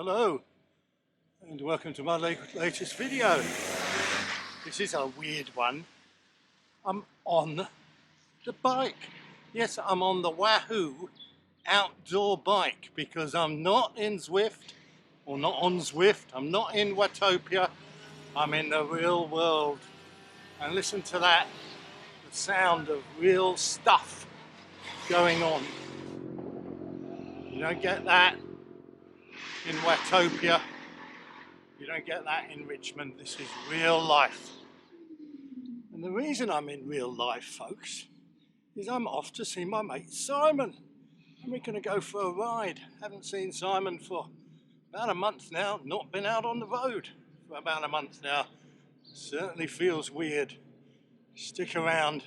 Hello and welcome to my latest video. This is a weird one. I'm on the bike. Yes, I'm on the Wahoo outdoor bike because I'm not in Zwift or not on Zwift. I'm not in Watopia. I'm in the real world. And listen to that, the sound of real stuff going on. You don't get that in Watopia. You don't get that in Richmond. This is real life. And the reason I'm in real life, folks, is I'm off to see my mate Simon. And we're going to go for a ride. Haven't seen Simon for about a month now. Not been out on the road for about a month now. Certainly feels weird. Stick around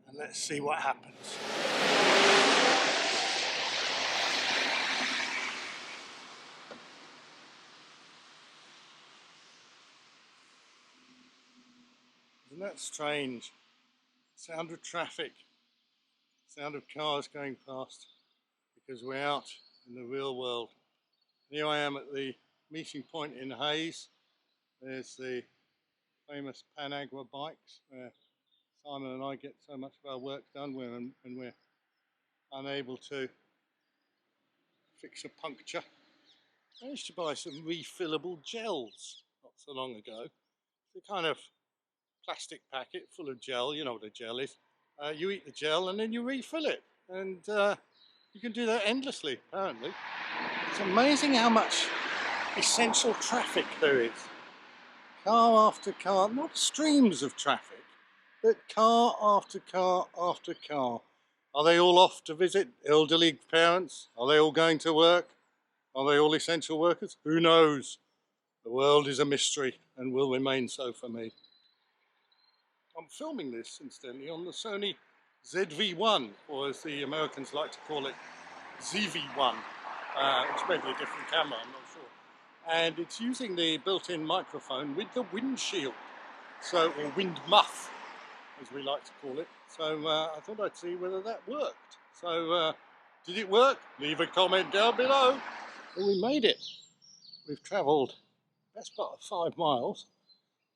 and let's see what happens. Isn't that strange? Sound of traffic, sound of cars going past, because we're out in the real world. Here I am at the meeting point in Hayes. There's the famous Panagra bikes where Simon and I get so much of our work done when we're unable to fix a puncture. I managed to buy some refillable gels not so long ago. It's a kind of plastic packet full of gel. You know what a gel is. You eat the gel and then you refill it, and you can do that endlessly apparently. It's amazing how much essential traffic there is. Car after car, not streams of traffic, but car after car after car. Are they all off to visit elderly parents? Are they all going to work? Are they all essential workers? Who knows? The world is a mystery and will remain so for me. I'm filming this, incidentally, on the Sony ZV-1, or as the Americans like to call it, ZV-1, which may be a different camera, I'm not sure. And it's using the built-in microphone with the windshield, or wind muff, as we like to call it. So I thought I'd see whether that worked. So did it work? Leave a comment down below. Well, we made it. We've travelled best part of 5 miles,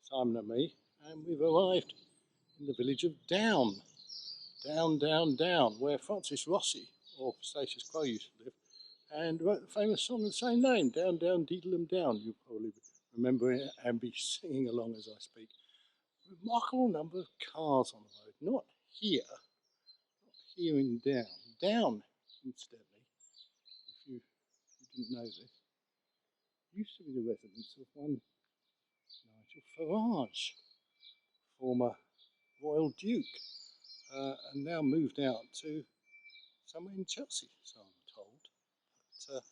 Simon and me, and we've arrived in the village of Downe. Down, where Francis Rossi, or Statius Quo, used to live, and wrote the famous song of the same name, Down, Down, Deedlem Down. You probably remember it and be singing along as I speak. Remarkable number of cars on the road, not here in Down, incidentally, if you didn't know this, used to be the residence of one Nigel Farage, former Royal Duke, and now moved out to somewhere in Chelsea, so I'm told. But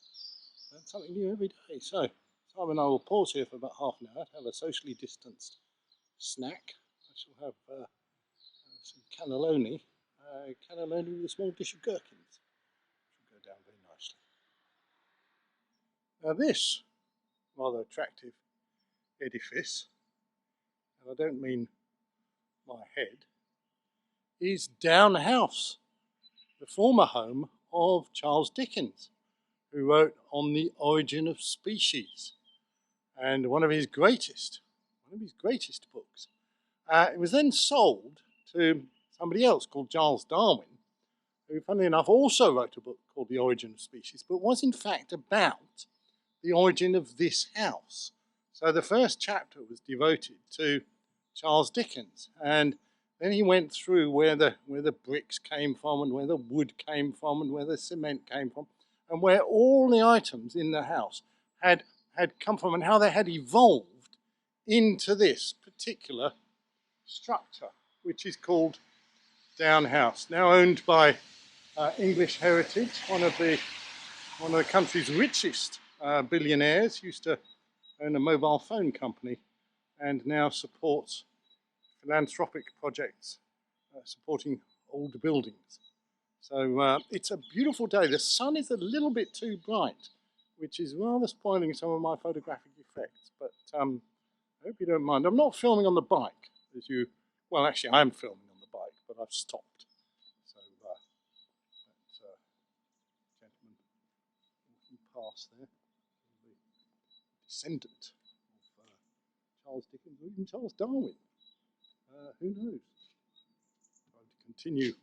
that's something new every day. So Simon and I will pause here for about half an hour to have a socially distanced snack. I shall have some cannelloni with a small dish of gherkins, which will go down very nicely. Now this rather attractive edifice, and I don't mean my head, is Downe House, the former home of Charles Dickens, who wrote On the Origin of Species, and one of his greatest books. It was then sold to somebody else called Charles Darwin, who, funnily enough, also wrote a book called The Origin of Species, but was in fact about the origin of this house. So the first chapter was devoted to Charles Dickens, and then he went through where the bricks came from, and where the wood came from, and where the cement came from, and where all the items in the house had come from, and how they had evolved into this particular structure, which is called Downe House, now owned by English Heritage, one of the country's richest billionaires. Used to own a mobile phone company, and now supports philanthropic projects supporting old buildings. So it's a beautiful day. The sun is a little bit too bright, which is rather spoiling some of my photographic effects, but I hope you don't mind. I'm not filming on the bike, well, actually I am filming on the bike, but I've stopped. So that gentleman walking past there, descendant of Charles Dickens or even Charles Darwin. Who knows? Time to continue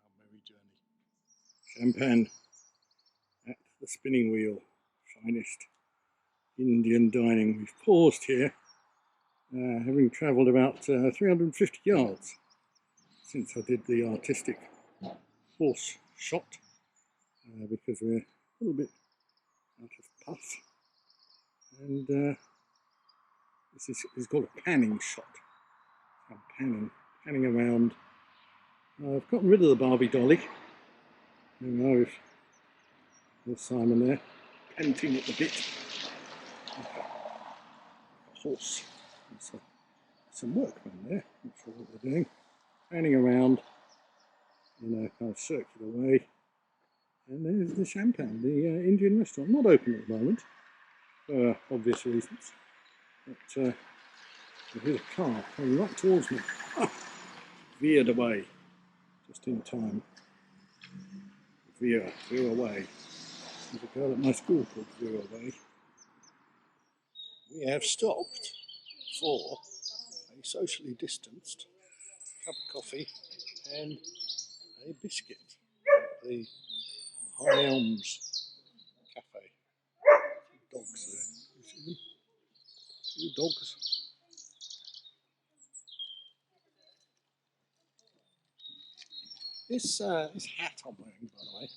our merry journey. Champagne at the spinning wheel, finest Indian dining. We've paused here, having travelled about 350 yards since I did the artistic horse shot, because we're a little bit out of puff, and this is called a panning shot. I'm panning around. I've gotten rid of the Barbie dolly. There we are, there's Simon there, panting at the bit. A horse. There's some workmen there, not sure what they're doing. Panning around in a kind of circular way. And there's the Champagne, the Indian restaurant. Not open at the moment, for obvious reasons. But here's a car coming right towards me. Veered away, just in time. Veer away. There's a girl at my school called Veer Away. We have stopped for a socially distanced cup of coffee and a biscuit at the Elms cafe. Two dogs there. You see them? Two dogs. This hat I'm wearing, by the way,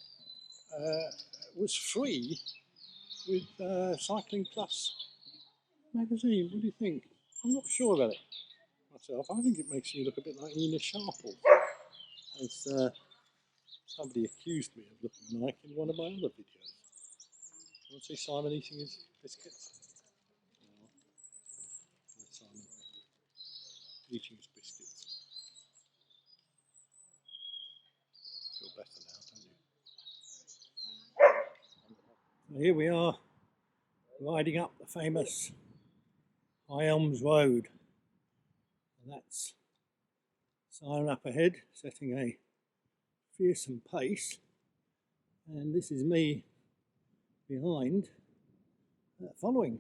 was free with Cycling Plus magazine. What do you think? I'm not sure about it myself. I think it makes you look a bit like Nina Sharple, as somebody accused me of looking like in one of my other videos. You want to see Simon eating his biscuits? No. There's Simon eating his biscuits. Feel better now, don't you? So here we are, riding up the famous High Elms Road, and that's Simon up ahead, setting a fearsome pace, and this is me behind, following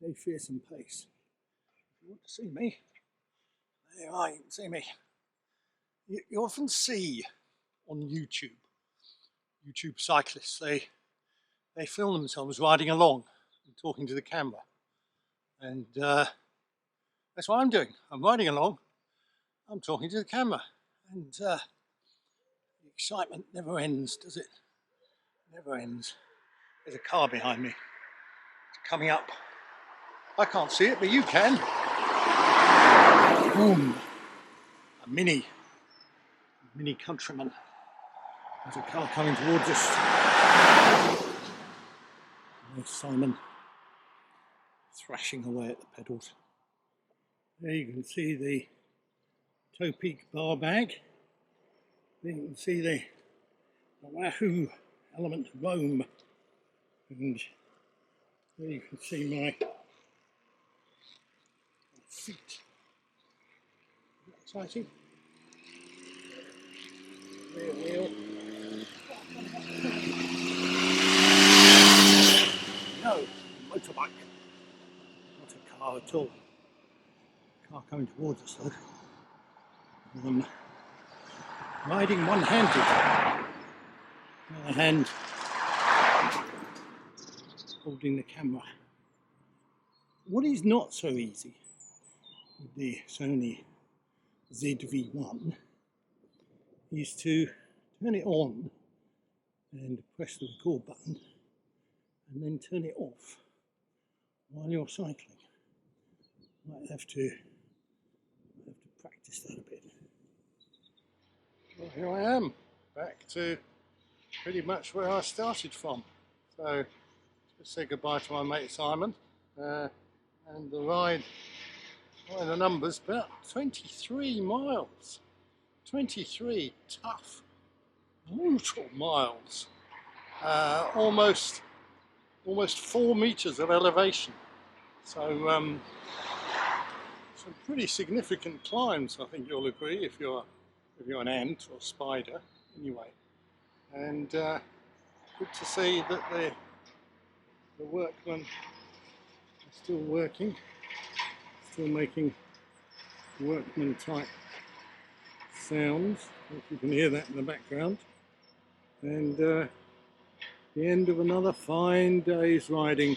at a fearsome pace. If you want to see me, there you are, you can see me. You often see on YouTube cyclists, they film themselves riding along and talking to the camera, and that's what I'm doing. I'm riding along, I'm talking to the camera, and the excitement never ends, does it? Never ends. There's a car behind me. It's coming up. I can't see it, but you can. Boom. A mini Countryman. There's a car coming towards us. There's Simon thrashing away at the pedals. There you can see the toe peak bar bag. There you can see the Wahoo element Rome. And there you can see my feet. Exciting. Rear wheel. No, motorbike. Not a car at all. Car coming towards us though. I'm riding one-handed. The other hand holding the camera. What is not so easy with the Sony ZV-1 is to turn it on and press the record button and then turn it off while you're cycling. Might have to practice that a bit. Well, here I am, back to pretty much where I started from. So let's say goodbye to my mate Simon, and the ride, by the numbers, about 23 miles. 23 tough, brutal miles. Almost 4 meters of elevation. So some pretty significant climbs, I think you'll agree, if you're an ant or spider, anyway. And good to see that the workmen still working, still making workman type sounds. If you can hear that in the background. And the end of another fine day's riding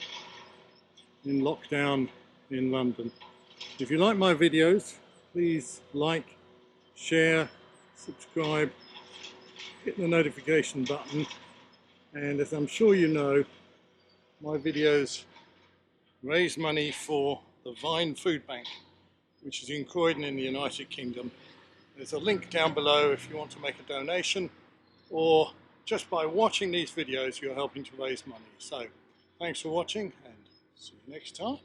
in lockdown in London. If you like my videos, please like, share, subscribe, hit the notification button, and as I'm sure you know, my videos raise money for the Vine Food Bank, which is in Croydon in the United Kingdom. There's a link down below if you want to make a donation, or just by watching these videos you're helping to raise money. So thanks for watching and see you next time.